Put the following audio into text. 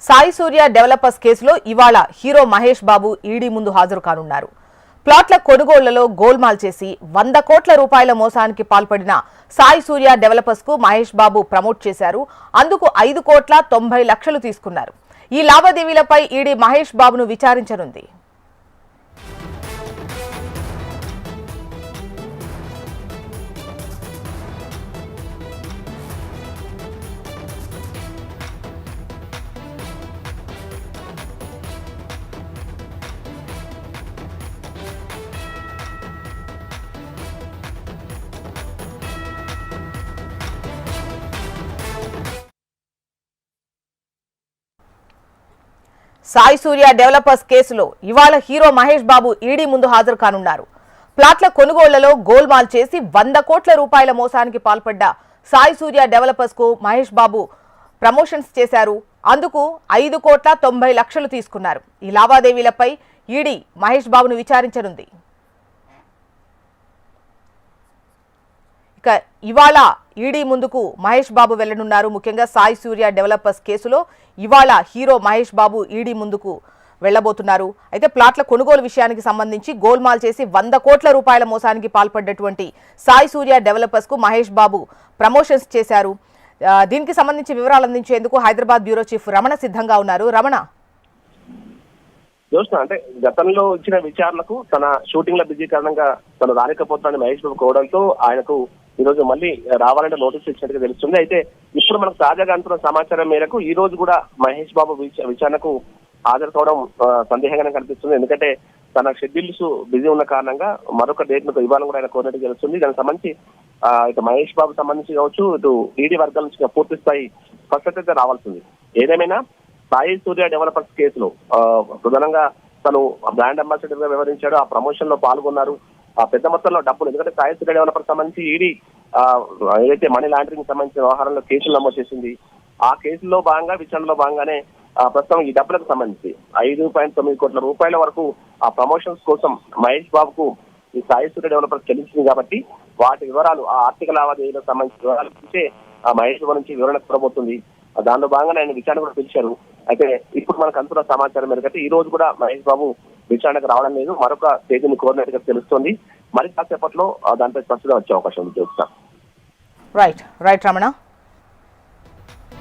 సాయి సూర్య developers కేసులో ఇవాళ hero Mahesh Babu ED ముందు హాజరు కానున్నారు. ప్లాట్ల కొనుగోళ్లలో గోల్మాల్ చేసి 100 కోట్ల రూపాయల మోసానికి పాల్పడిన సాయి సూర్య డెవలపర్స్ కు మహేష్ బాబు ప్రమోట్ చేశారు. అందుకు 5 కోట్ల 90 లక్షలు తీసుకున్నారు. ఈ లావాదేవీలపై ఈడీ మహేష్ బాబును విచారించనుంది. సాయి సూర్య డెవలపర్స్ కేసులో ఇవాళ హీరో మహేష్ బాబు ఈడీ ముందు హాజరు కానున్నారు. ప్లాట్ల కొనుగోళ్లలో గోల్మాల్ చేసి 100 కోట్ల రూపాయల మోసానికి పాల్పడ్డ సాయి సూర్య డెవలపర్స్ కు మహేష్ బాబు ప్రమోషన్స్ చేశారు. అందుకు 5 కోట్ల 90 లక్షలు తీసుకున్నారు. ఈ లావాదేవీలపై ఈడీ మహేష్ బాబును విచారించనుంది. ఇక ఇవాళ ఈడీ ముందుకు మహేష్ బాబు వెళ్లనున్నారు. ముఖ్యంగా సాయి సూర్య డెవలపర్స్ కేసులో ఇవాళ హీరో మహేష్ బాబు ఈడీ ముందుకు వెళ్లబోతున్నారు. అయితే ప్లాట్ల కొనుగోలు విషయానికి సంబంధించి గోల్మాల్ చేసి 100 కోట్ల రూపాయల మోసానికి పాల్పడ్డటువంటి సాయి సూర్య డెవలపర్స్ కు మహేష్ బాబు ప్రమోషన్స్ చేశారు. దీనికి సంబంధించి వివరాలు అందించేందుకు హైదరాబాద్ బ్యూరో చీఫ్ రమణ సిద్ధంగా ఉన్నారు. రమణ, అంటే గతంలో ఇచ్చిన విచారణకు తన షూటింగ్ లో బిజీ కారణంగా తను రాలేకపోతున్నాడని మహేష్ బాబు కోవడంతో ఆయనకు ఈ రోజు మళ్ళీ రావాలంటే నోటీస్ ఇచ్చినట్టుగా తెలుస్తుంది. అయితే ఇప్పుడు మనకు తాజాగా అంటున్న సమాచారం మేరకు ఈ రోజు కూడా మహేష్ బాబు విచారణకు హాజరు కావడం సందేహంగానే కనిపిస్తుంది. ఎందుకంటే తన షెడ్యూల్స్ బిజీ ఉన్న కారణంగా మరొక డేట్ ను ఇవ్వాలని కూడా ఆయన కోరినట్టు తెలుస్తుంది. దానికి సంబంధించి ఇటు మహేష్ బాబు సంబంధించి కావచ్చు, ఇటు ఈడీ వర్గాల నుంచి పూర్తి స్థాయి స్పష్టత రావాల్సింది. ఏదేమైనా సాయి సూర్య డెవలపర్స్ కేసులో ప్రధానంగా తను బ్రాండ్ అంబాసిడర్ గా వ్యవహరించాడు. ఆ ప్రమోషన్ లో పాల్గొన్నారు. ఆ పెద్ద మొత్తంలో డబ్బులు, ఎందుకంటే సాయి సూర్య డెవలపర్స్ సంబంధించి ఈడీ ఏదైతే మనీ లాండరింగ్ సంబంధించిన వ్యవహారంలో కేసులు నమోదు చేసింది. ఆ కేసులో భాగంగా విచారణలో భాగంగానే ప్రస్తుతం ఈ డబ్బులకు సంబంధించి 5.9 కోట్ల రూపాయల వరకు ఆ ప్రమోషన్స్ కోసం మహేష్ బాబుకు ఈ సాయి సూర్య డెవలపర్స్ చెల్లించింది. కాబట్టి వాటి వివరాలు, ఆ ఆర్థిక లావాదేవీలకు సంబంధించిన వివరాలు చూసే ఆ మహేష్ బాబు నుంచి వివరణ కోరబోతుంది. దానిలో భాగంగా ఆయన విచారణ కూడా పిలిచారు. అయితే ఇప్పుడు మనకు అందుతున్న సమాచారం మేరకు ఈ రోజు కూడా మహేష్ బాబు విచారణకు రావడం లేదు, మరొక తేదీని కోరినట్టుగా తెలుస్తోంది. మరి కాసేపట్లో దానిపై స్పష్టత వచ్చే అవకాశం ఉంది. రైట్ రమణ.